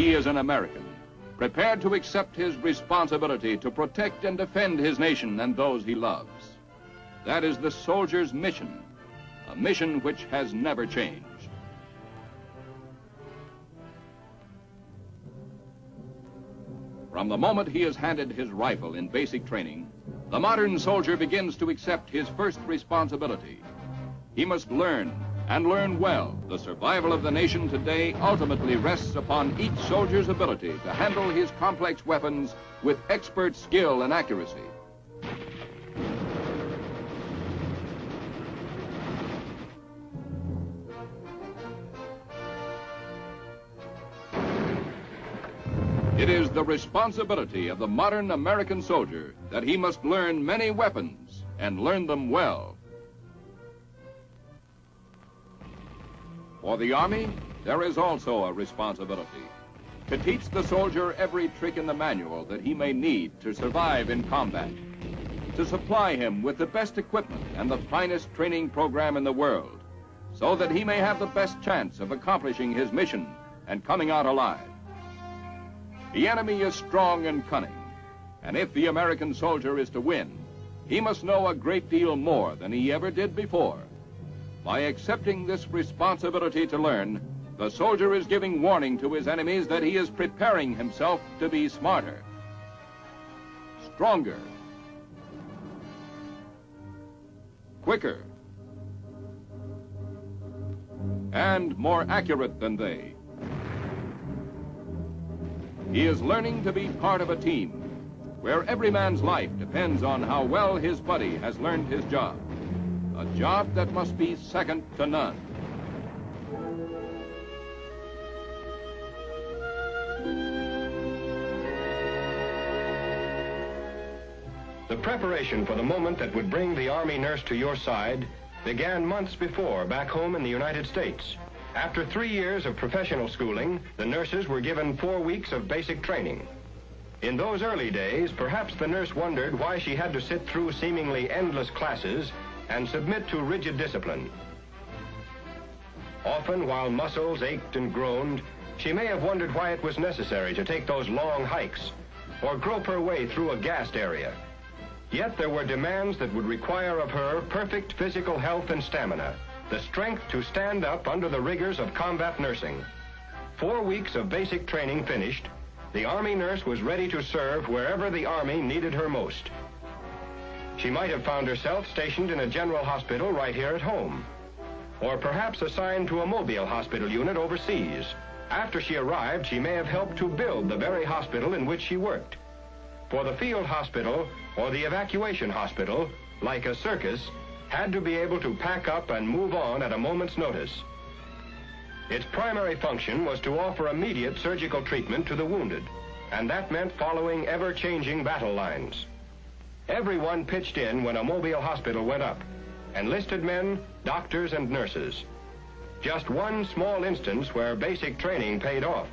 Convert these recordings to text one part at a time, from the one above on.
He is an American, prepared to accept his responsibility to protect and defend his nation and those he loves. That is the soldier's mission, a mission which has never changed. From the moment he is handed his rifle in basic training, the modern soldier begins to accept his first responsibility. He must learn, and learn well. The survival of the nation today ultimately rests upon each soldier's ability to handle his complex weapons with expert skill and accuracy. It is the responsibility of the modern American soldier that he must learn many weapons and learn them well. For the Army, there is also a responsibility to teach the soldier every trick in the manual that he may need to survive in combat, to supply him with the best equipment and the finest training program in the world, so that he may have the best chance of accomplishing his mission and coming out alive. The enemy is strong and cunning, and if the American soldier is to win, he must know a great deal more than he ever did before. By accepting this responsibility to learn, the soldier is giving warning to his enemies that he is preparing himself to be smarter, stronger, quicker, and more accurate than they. He is learning to be part of a team where every man's life depends on how well his buddy has learned his job, a job that must be second to none. The preparation for the moment that would bring the Army nurse to your side began months before back home in the United States. After 3 years of professional schooling, the nurses were given 4 weeks of basic training. In those early days, perhaps the nurse wondered why she had to sit through seemingly endless classes and submit to rigid discipline. Often, while muscles ached and groaned, she may have wondered why it was necessary to take those long hikes or grope her way through a gassed area. Yet there were demands that would require of her perfect physical health and stamina, the strength to stand up under the rigors of combat nursing. 4 weeks of basic training finished, the Army nurse was ready to serve wherever the Army needed her most. She might have found herself stationed in a general hospital right here at home, or perhaps assigned to a mobile hospital unit overseas. After she arrived, she may have helped to build the very hospital in which she worked. For the field hospital or the evacuation hospital, like a circus, had to be able to pack up and move on at a moment's notice. Its primary function was to offer immediate surgical treatment to the wounded, and that meant following ever-changing battle lines. Everyone pitched in when a mobile hospital went up: enlisted men, doctors, and nurses. Just one small instance where basic training paid off.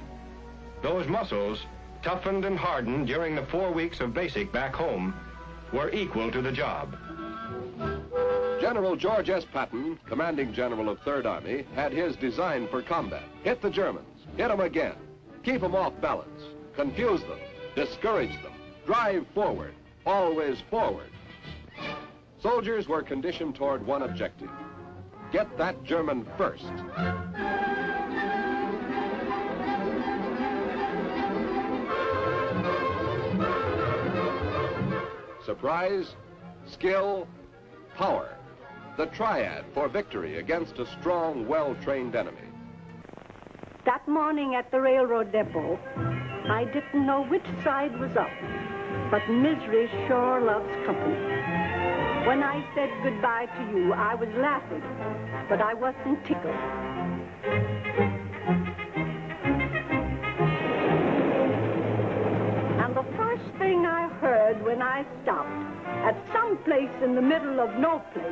Those muscles, toughened and hardened during the 4 weeks of basic back home, were equal to the job. General George S. Patton, commanding general of 3rd Army, had his design for combat. Hit the Germans, hit them again, keep them off balance, confuse them, discourage them, drive forward, always forward. Soldiers were conditioned toward one objective: get that German first. Surprise, skill, power. The triad for victory against a strong, well-trained enemy. That morning at the railroad depot, I didn't know which side was up, but misery sure loves company. When I said goodbye to you, I was laughing, but I wasn't tickled. And the first thing I heard when I stopped at some place in the middle of no place,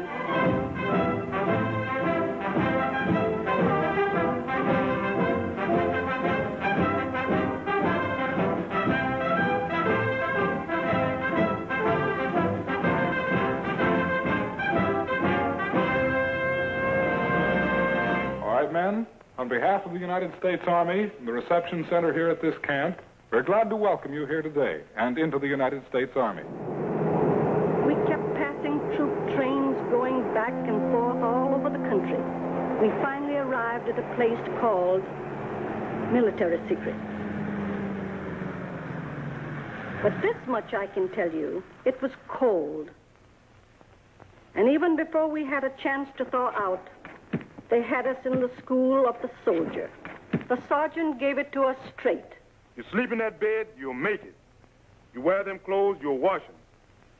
All right, men, On behalf of the United States Army and the reception center here at this camp, we're glad to welcome you here today and into the United States Army. We kept passing troop trains going back and forth all over the country. We finally arrived at a place called Military Secret. But this much I can tell you, it was cold. And even before we had a chance to thaw out, they had us in the school of the soldier. The sergeant gave it to us straight. You sleep in that bed, you'll make it. You wear them clothes, you'll wash them.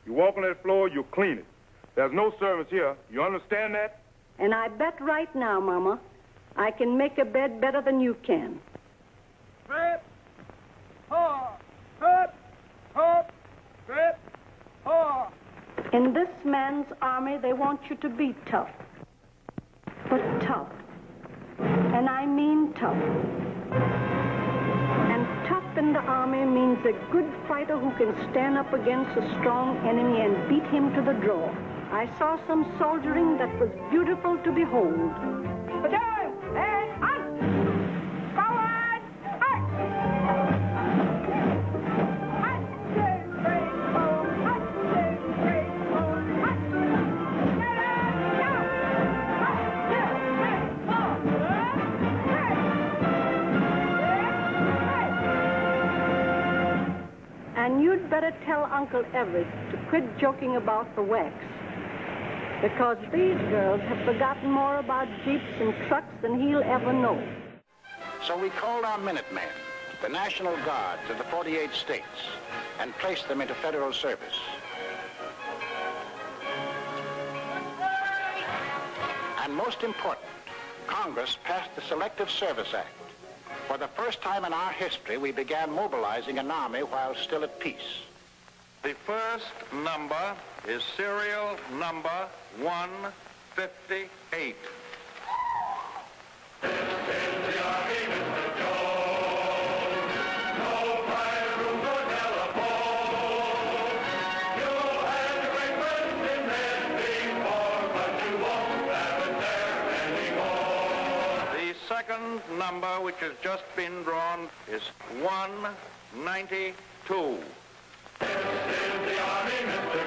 You walk on that floor, you'll clean it. There's no servants here. You understand that? And I bet right now, Mama, I can make a bed better than you can. Rip, haw, hut, hop, rip, haw. In this man's army, they want you to be tough. But tough. And I mean tough. And tough in the army means a good fighter who can stand up against a strong enemy and beat him to the draw. I saw some soldiering that was beautiful to behold. And you'd better tell Uncle Everett to quit joking about the WAACS. Because these girls have forgotten more about jeeps and trucks than he'll ever know. So we called our Minutemen, the National Guards of the 48 states, and placed them into federal service. And most important, Congress passed the Selective Service Act. For the first time in our history, we began mobilizing an army while still at peace. The first number is serial number 158. Second number, which has just been drawn, is 192. This is the Army, Mr.